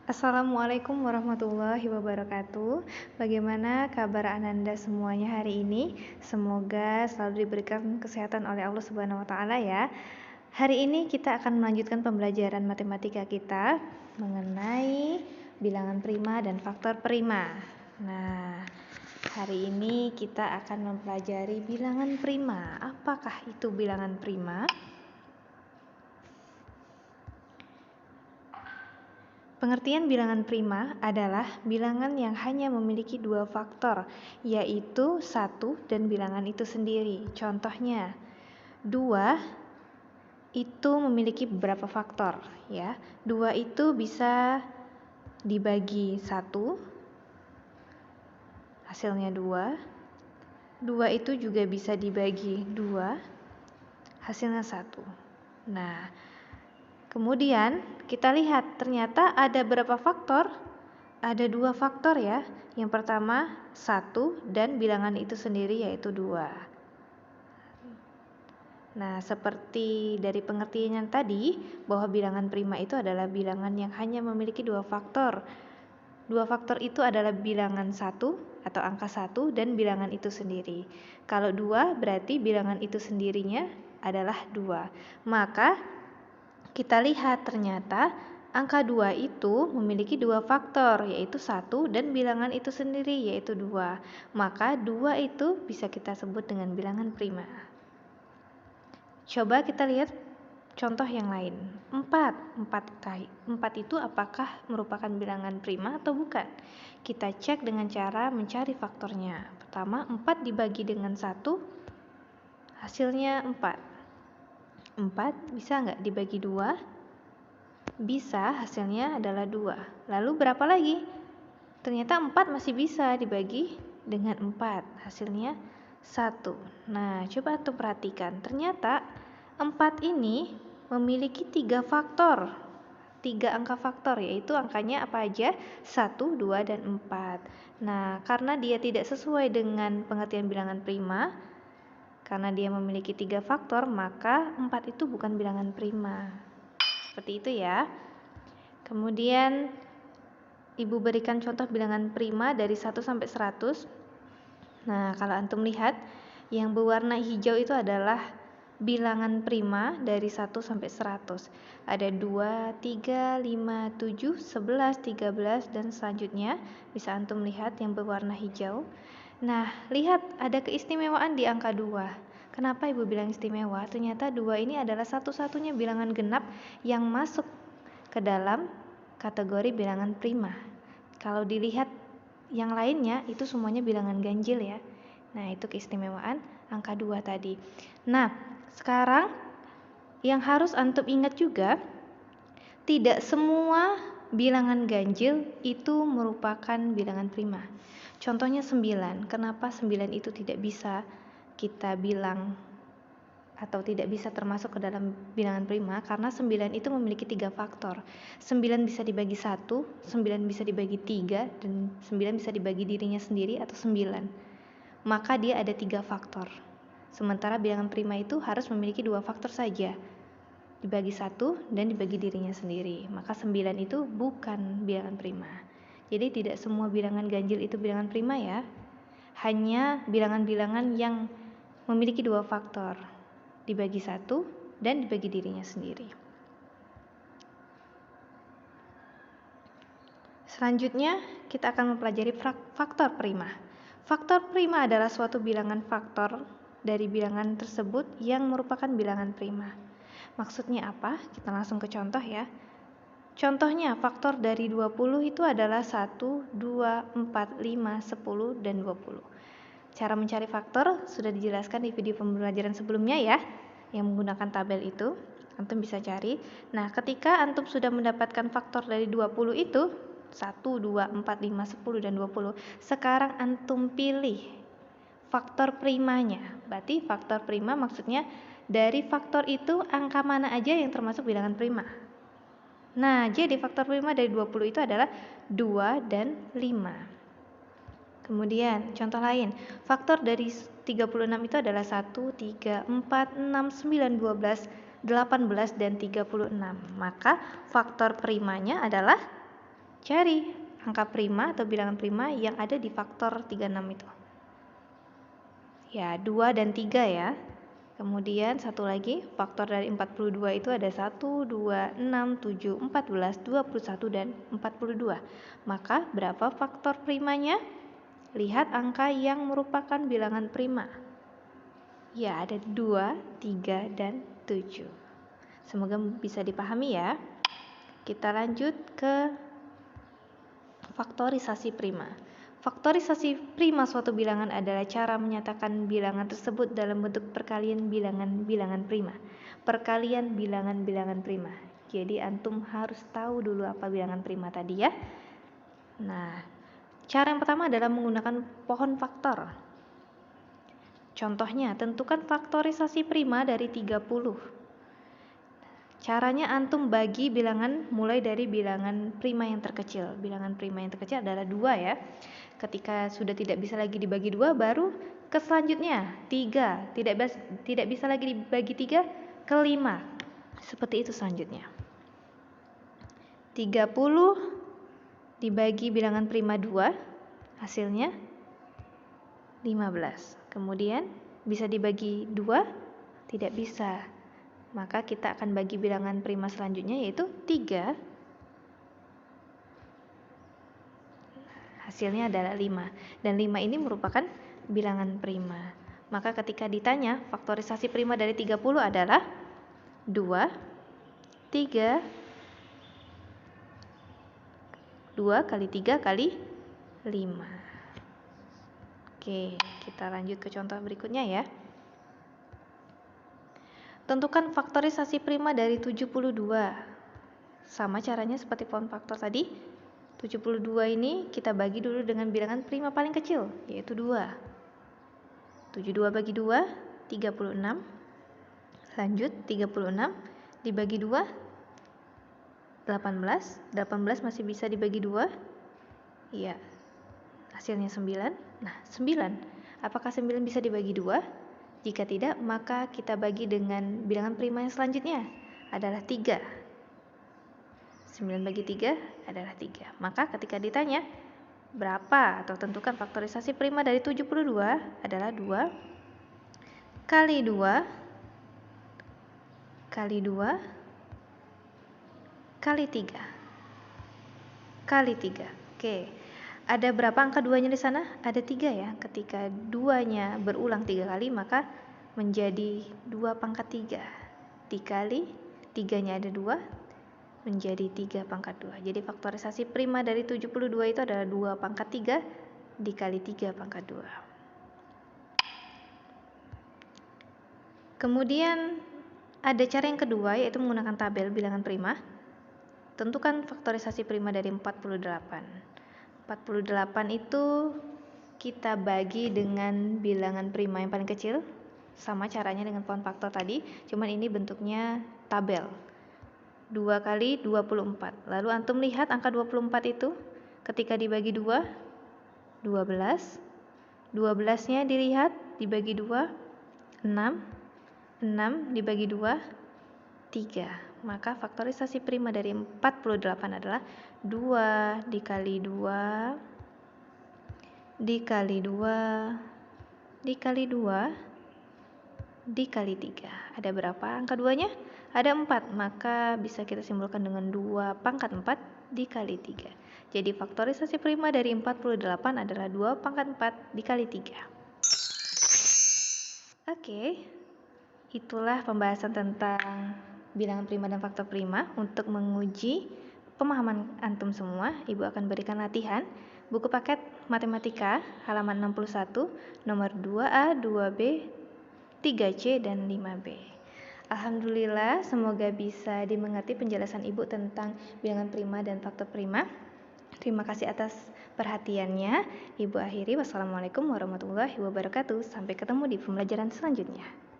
Assalamualaikum warahmatullahi wabarakatuh. Bagaimana kabar Ananda semuanya hari ini? Semoga selalu diberikan kesehatan oleh Allah Subhanahu wa taala ya. Hari ini kita akan melanjutkan pembelajaran matematika kita mengenai bilangan prima dan faktor prima. Nah, hari ini kita akan mempelajari bilangan prima. Apakah itu bilangan prima? Pengertian bilangan prima adalah bilangan yang hanya memiliki dua faktor, yaitu 1 dan bilangan itu sendiri. Contohnya, 2 itu memiliki beberapa faktor, ya. 2 itu bisa dibagi 1, hasilnya 2. 2 itu juga bisa dibagi 2, hasilnya 1. Nah, kemudian kita lihat ternyata ada berapa faktor? Ada 2 faktor ya. Yang pertama 1 dan bilangan itu sendiri yaitu 2. Nah, seperti dari pengertian yang tadi bahwa bilangan prima itu adalah bilangan yang hanya memiliki 2 faktor. 2 faktor itu adalah bilangan 1 atau angka 1 dan bilangan itu sendiri. Kalau 2 berarti bilangan itu sendirinya adalah 2. Maka kita lihat ternyata angka 2 itu memiliki 2 faktor, yaitu 1 dan bilangan itu sendiri, yaitu 2. Maka 2 itu bisa kita sebut dengan bilangan prima. Coba kita lihat contoh yang lain. 4 itu apakah merupakan bilangan prima atau bukan? Kita cek dengan cara mencari faktornya. Pertama, 4 dibagi dengan 1, hasilnya 4. 4 bisa nggak dibagi 2? Bisa, hasilnya adalah 2. Lalu berapa lagi? Ternyata 4 masih bisa dibagi dengan 4, hasilnya 1. Nah, coba tuh perhatikan. Ternyata 4 ini memiliki 3 faktor. 3 angka faktor, yaitu angkanya apa aja? 1, 2, dan 4. Nah, karena dia tidak sesuai dengan pengertian bilangan prima, karena dia memiliki 3 faktor, maka 4 itu bukan bilangan prima. Seperti itu ya. Kemudian Ibu berikan contoh bilangan prima dari 1 sampai 100. Nah, kalau antum lihat, yang berwarna hijau itu adalah bilangan prima dari 1 sampai 100. Ada 2, 3, 5, 7, 11, 13, dan selanjutnya bisa antum lihat yang berwarna hijau. Nah, lihat ada keistimewaan di angka 2. Kenapa Ibu bilang istimewa? Ternyata 2 ini adalah satu-satunya bilangan genap yang masuk ke dalam kategori bilangan prima. Kalau dilihat yang lainnya itu semuanya bilangan ganjil ya. Nah, itu keistimewaan angka 2 tadi. Nah, sekarang yang harus antum ingat juga, tidak semua bilangan ganjil itu merupakan bilangan prima. Contohnya 9. Kenapa 9 itu tidak bisa kita bilang atau tidak bisa termasuk ke dalam bilangan prima? Karena 9 itu memiliki 3 faktor. 9 bisa dibagi 1, 9 bisa dibagi 3, dan 9 bisa dibagi dirinya sendiri atau 9. Maka dia ada 3 faktor. Sementara bilangan prima itu harus memiliki 2 faktor saja, dibagi 1 dan dibagi dirinya sendiri. Maka 9 itu bukan bilangan prima. Jadi tidak semua bilangan ganjil itu bilangan prima ya. Hanya bilangan-bilangan yang memiliki 2 faktor, dibagi 1 dan dibagi dirinya sendiri. Selanjutnya kita akan mempelajari faktor prima. Faktor prima adalah suatu bilangan faktor dari bilangan tersebut yang merupakan bilangan prima. Maksudnya apa? Kita langsung ke contoh ya. Contohnya, faktor dari 20 itu adalah 1, 2, 4, 5, 10, dan 20. Cara mencari faktor sudah dijelaskan di video pembelajaran sebelumnya ya, yang menggunakan tabel itu. Antum bisa cari. Nah, ketika antum sudah mendapatkan faktor dari 20 itu, 1, 2, 4, 5, 10, dan 20. Sekarang antum pilih faktor primanya. Berarti faktor prima maksudnya dari faktor itu angka mana aja yang termasuk bilangan prima. Nah, jadi faktor prima dari 20 itu adalah 2 dan 5. Kemudian contoh lain, faktor dari 36 itu adalah 1, 3, 4, 6, 9, 12, 18, dan 36. Maka faktor primanya adalah Cari angka prima atau bilangan prima yang ada di faktor 36 itu. Ya, 2 dan 3 ya. Kemudian satu lagi, faktor dari 42 itu ada 1, 2, 6, 7, 14, 21, dan 42. Maka berapa faktor primanya? Lihat angka yang merupakan bilangan prima. Ya, ada 2, 3, dan 7. Semoga bisa dipahami ya. Kita lanjut ke faktorisasi prima. Faktorisasi prima suatu bilangan adalah cara menyatakan bilangan tersebut dalam bentuk perkalian bilangan-bilangan prima. Perkalian bilangan-bilangan prima. Jadi antum harus tahu dulu apa bilangan prima tadi ya. Nah, cara yang pertama adalah menggunakan pohon faktor. Contohnya, tentukan faktorisasi prima dari 30. Caranya antum bagi bilangan mulai dari bilangan prima yang terkecil. Bilangan prima yang terkecil adalah 2 ya. Ketika sudah tidak bisa lagi dibagi 2, baru ke selanjutnya 3. Tidak bisa lagi dibagi 3, ke 5. Seperti itu selanjutnya. 30 dibagi bilangan prima 2, hasilnya 15. Kemudian bisa dibagi 2? Tidak bisa. Maka kita akan bagi bilangan prima selanjutnya yaitu 3. Hasilnya adalah 5. Dan 5 ini merupakan bilangan prima. Maka ketika ditanya faktorisasi prima dari 30 adalah 2, 3, 2 kali 3 kali 5. Oke, kita lanjut ke contoh berikutnya ya. Tentukan faktorisasi prima dari 72. Sama caranya seperti pohon faktor tadi. 72 ini kita bagi dulu dengan bilangan prima paling kecil, yaitu 2. 72 bagi 2, 36. Lanjut, 36 dibagi 2, 18. 18 masih bisa dibagi 2? Iya. Hasilnya 9. Nah, 9. Apakah 9 bisa dibagi 2? Jika tidak, maka kita bagi dengan bilangan prima yang selanjutnya adalah 3. 9 bagi 3 adalah 3. Maka ketika ditanya berapa atau tentukan faktorisasi prima dari 72 adalah 2 kali 2 kali 2 kali 3 kali 3. Oke. Ada berapa angka 2-nya di sana? Ada 3 ya. Ketika 2-nya berulang 3 kali, maka menjadi 2 pangkat 3. Dikali 3-nya ada 2, menjadi 3 pangkat 2. Jadi faktorisasi prima dari 72 itu adalah 2 pangkat 3 dikali 3 pangkat 2. Kemudian ada cara yang kedua, yaitu menggunakan tabel bilangan prima. Tentukan faktorisasi prima dari 48. 48 itu kita bagi dengan bilangan prima yang paling kecil. Sama caranya dengan pohon faktor tadi, cuman ini bentuknya tabel. 2 kali 24. Lalu antum lihat angka 24 itu ketika dibagi 2, 12. 12-nya dilihat dibagi 2, 6. 6 dibagi 2, 3. Maka faktorisasi prima dari 48 adalah 2 dikali 2 dikali 2 dikali 2 dikali 3. Ada berapa angka 2-nya? Ada 4. Maka bisa kita simpulkan dengan 2 pangkat 4 dikali 3. Jadi faktorisasi prima dari 48 adalah 2 pangkat 4 dikali 3. Oke. Itulah pembahasan tentang bilangan prima dan faktor prima. Untuk menguji pemahaman antum semua, Ibu akan berikan latihan buku paket matematika halaman 61, nomor 2A, 2B, 3C, dan 5B. Alhamdulillah, semoga bisa dimengerti penjelasan Ibu tentang bilangan prima dan faktor prima. Terima kasih atas perhatiannya. Ibu akhiri, wassalamualaikum warahmatullahi wabarakatuh. Sampai ketemu di pembelajaran selanjutnya.